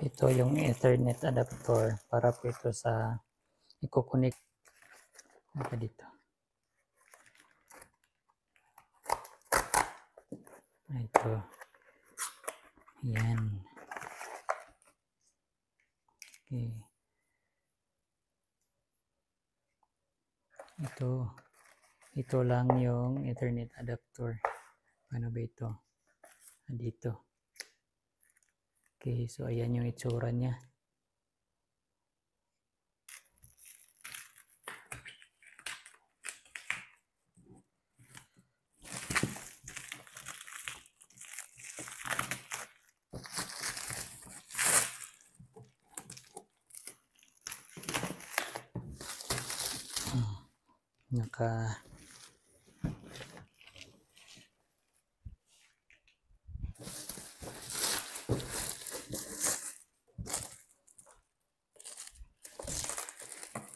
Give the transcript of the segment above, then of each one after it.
Ito yung Ethernet adapter para po ito sa i-connect dito. Ito. Yan. Okay. Ito lang yung Ethernet adapter. Ano ba ito? Dito. Okay, so ayan yung itsura niya.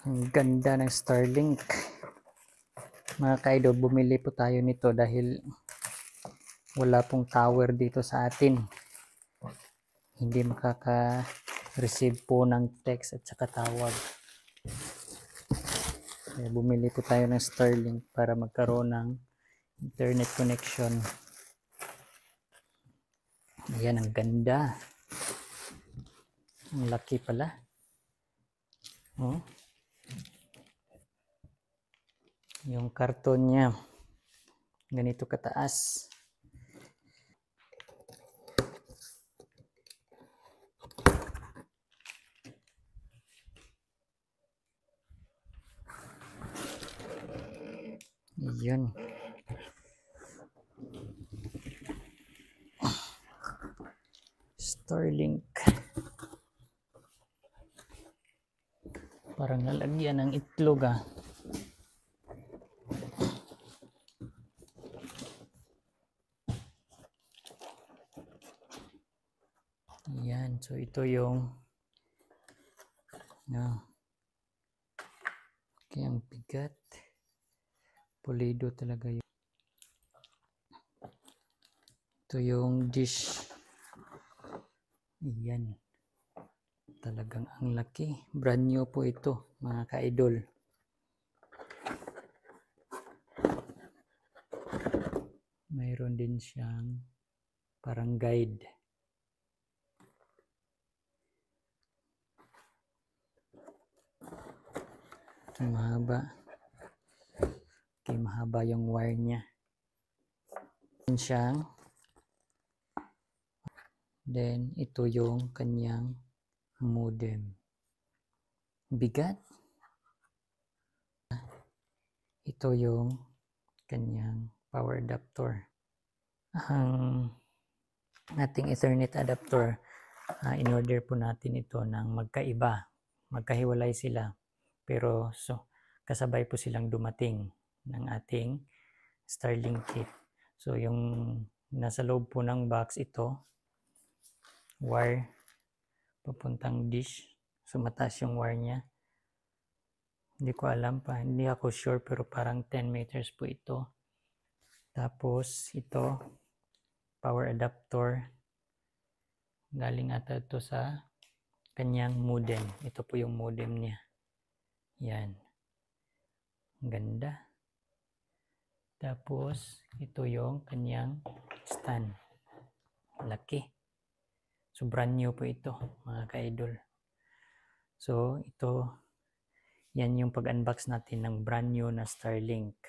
Ang ganda ng Starlink. Mga ka-idol, bumili po tayo nito dahil wala pong tower dito sa atin. Hindi makaka-receive po ng text at saka tawag. Kaya bumili po tayo ng Starlink para magkaroon ng internet connection. Ayan, ang ganda. Ang laki pala. Oh. Yung karton niya ganito kataas. Yun. Starlink. Parang nalagyan ng itlog ah. Ayan, so ito yung okay, ang bigat. Pulido talaga yun. Ito yung dish. Ayan. Talagang ang laki. Brand new po ito, mga ka-idol. Mayroon din siyang parang guide. Ito mahaba. Okay, mahaba yung wire niya. Then ito yung kanyang modem. Bigat. Ito yung kanyang power adapter. Ang ating Ethernet adapter, in-order po natin ito ng magkaiba. Magkahiwalay sila. Pero kasabay po silang dumating ng ating Starlink kit. So yung nasa loob po ng box ito, wire papuntang dish. So mataas yung wire niya. Hindi ko alam pa, hindi ako sure pero parang 10 meters po ito. Tapos ito, power adapter. Galing ata ito sa kanyang modem. Ito po yung modem niya. Yan. Ganda. Tapos ito yung kanyang stand. Laki. So brand new po ito, mga ka-idol. So ito, yan yung pag-unbox natin ng brand new na Starlink.